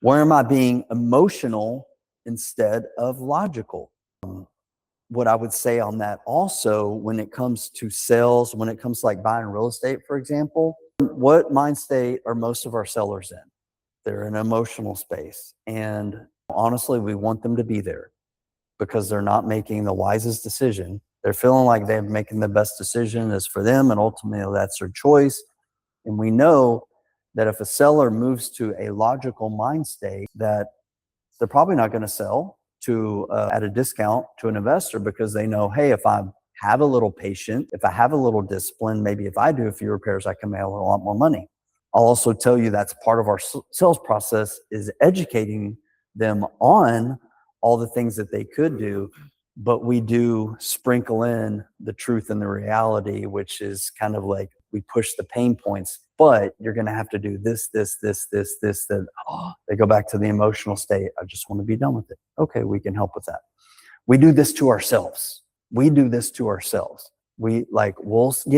Where am I being emotional instead of logical? What I would say on that also, when it comes to sales, when it comes to like buying real estate, for example, what mind state are most of our sellers in? They're in an emotional space. And honestly, we want them to be there because they're not making the wisest decision. They're feeling like they're making the best decision is for them, and ultimately that's their choice. And we know that if a seller moves to a logical mind state, that they're probably not going to sell to at a discount to an investor, because they know, hey, if I have a little patience, if I have a little discipline, maybe if I do a few repairs, I can make a lot more money. I'll also tell you that's part of our sales process, is educating them on all the things that they could do, but we do sprinkle in the truth and the reality, which is kind of like we push the pain points, but you're going to have to do this, then they go back to the emotional state. I just want to be done with it. Okay, we can help with that. We do this to ourselves. We'll get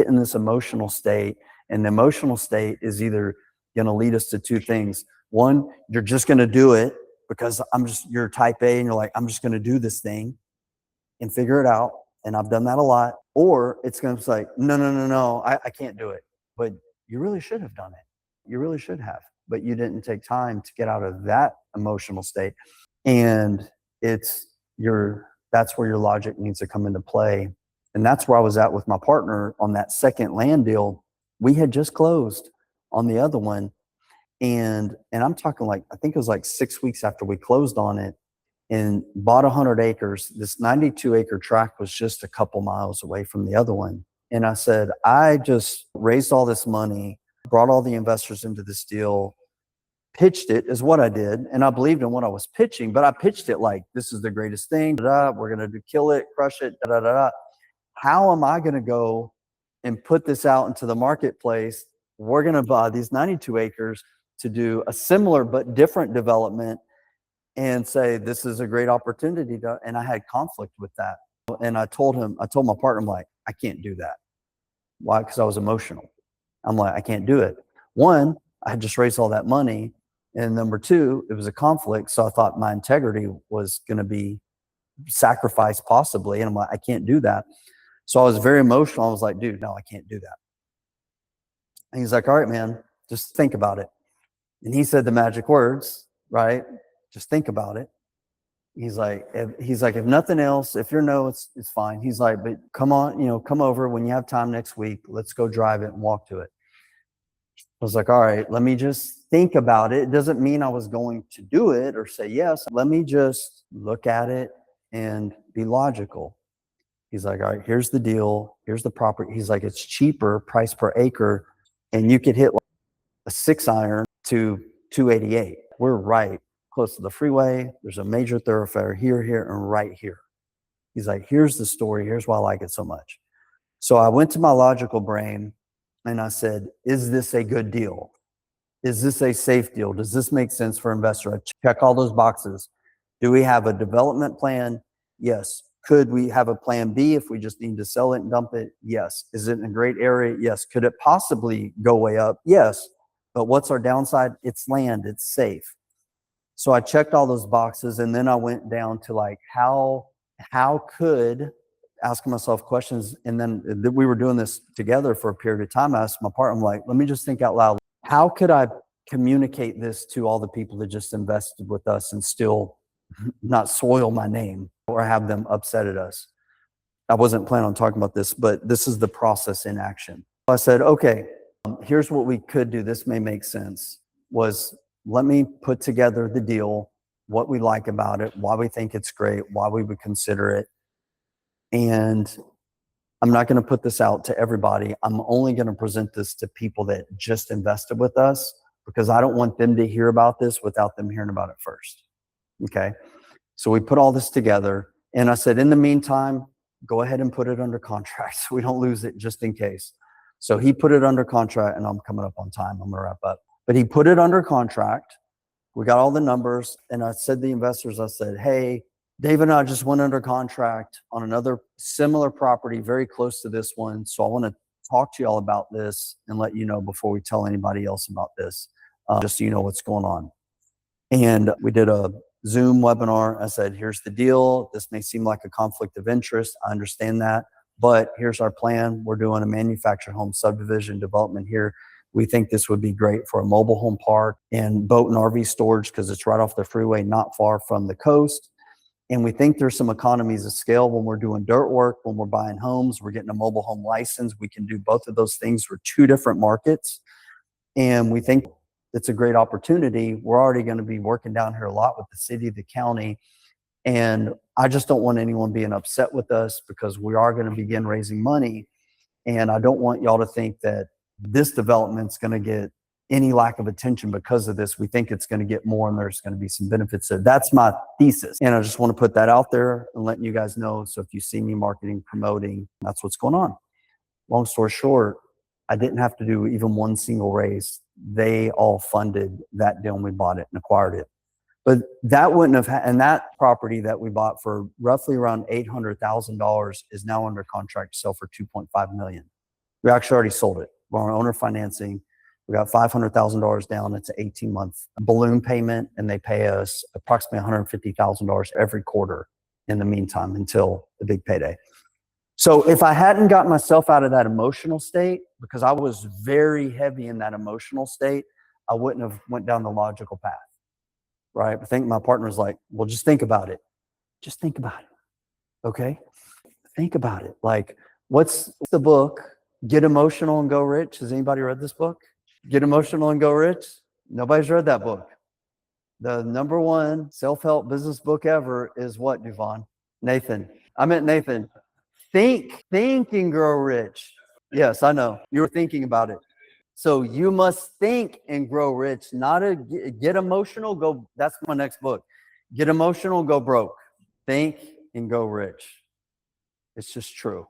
in this emotional state, and the emotional state is either going to lead us to two things. One, you're just going to do it because you're type A and you're like, I'm just going to do this thing and figure it out. And I've done that a lot. Or it's going to be like, no, I can't do it. But you really should have done it. You really should have, but you didn't take time to get out of that emotional state. And that's where your logic needs to come into play. And that's where I was at with my partner on that second land deal. We had just closed on the other one. And I'm talking like, I think it was like 6 weeks after we closed on it, and bought 100 acres. This 92-acre tract was just a couple miles away from the other one. And I said, I just raised all this money, brought all the investors into this deal, pitched it is what I did. And I believed in what I was pitching, but I pitched it like, this is the greatest thing. We're going to kill it, crush it. How am I going to go and put this out into the marketplace? We're going to buy these 92 acres to do a similar but different development and say, this is a great opportunity. And I had conflict with that. And I told my partner, I'm like, I can't do that. Why? Because I was emotional. I'm like, I can't do it. One, I had just raised all that money. And number two, it was a conflict. So I thought my integrity was going to be sacrificed possibly. And I'm like, I can't do that. So I was very emotional. I was like, dude, no, I can't do that. And he's like, all right, man, just think about it. And he said the magic words, right? Just think about it. He's like, if nothing else, if you're no, it's fine. He's like, but come on, come over when you have time next week. Let's go drive it and walk to it. I was like, all right, let me just think about it. It doesn't mean I was going to do it or say yes. Let me just look at it and be logical. He's like, all right, here's the deal. Here's the property. He's like, it's cheaper price per acre, and you could hit like a 6-iron to 288. We're right close to the freeway. There's a major thoroughfare here, and right here. He's like, here's the story. Here's why I like it so much. So I went to my logical brain and I said, is this a good deal? Is this a safe deal? Does this make sense for investor? I check all those boxes. Do we have a development plan? Yes. Could we have a plan B if we just need to sell it and dump it? Yes. Is it in a great area? Yes. Could it possibly go way up? Yes. But what's our downside? It's land. It's safe. So I checked all those boxes, and then I went down to like, how could, asking myself questions. And then we were doing this together for a period of time. I asked my partner, I'm like, let me just think out loud. How could I communicate this to all the people that just invested with us and still not soil my name or have them upset at us? I wasn't planning on talking about this, but this is the process in action. I said, okay, here's what we could do. This may make sense. Let me put together the deal, what we like about it, why we think it's great, why we would consider it. And I'm not going to put this out to everybody. I'm only going to present this to people that just invested with us, because I don't want them to hear about this without them hearing about it first. Okay. So we put all this together, and I said, in the meantime, go ahead and put it under contract so we don't lose it, just in case. So he put it under contract, and I'm coming up on time. I'm going to wrap up. But he put it under contract. We got all the numbers, and I said to the investors, I said, hey, Dave and I just went under contract on another similar property very close to this one. So I want to talk to you all about this and let you know before we tell anybody else about this, just so you know what's going on. And we did a Zoom webinar. I said, here's the deal. This may seem like a conflict of interest. I understand that. But here's our plan. We're doing a manufactured home subdivision development here. We think this would be great for a mobile home park and boat and RV storage because it's right off the freeway, not far from the coast. And we think there's some economies of scale when we're doing dirt work, when we're buying homes, we're getting a mobile home license. We can do both of those things for 2 different markets. And we think it's a great opportunity. We're already going to be working down here a lot with the city, the county. And I just don't want anyone being upset with us because we are going to begin raising money. And I don't want y'all to think that this development's going to get any lack of attention because of this. We think it's going to get more and there's going to be some benefits. So that's my thesis. And I just want to put that out there and letting you guys know. So if you see me marketing, promoting, that's what's going on. Long story short, I didn't have to do even one single raise. They all funded that deal when we bought it and acquired it. But that wouldn't have, and that property that we bought for roughly around $800,000 is now under contract to sell for $2.5 million. We actually already sold it. We're on owner financing. We got $500,000 down. It's an 18-month balloon payment, and they pay us approximately $150,000 every quarter in the meantime until the big payday. So if I hadn't gotten myself out of that emotional state, because I was very heavy in that emotional state, I wouldn't have went down the logical path, right? I think my partner was like, well, just think about it. Just think about it, okay? Think about it. Like, what's the book, Get Emotional and Go Rich? Has anybody read this book? Get Emotional and Go Rich? Nobody's read that book. The #1 self-help business book ever is what, Duvon? Nathan. I meant Nathan. Think and grow rich. Yes, I know. You were thinking about it. So you must think and grow rich, not get emotional, go. That's my next book. Get emotional, go broke. Think and go rich. It's just true.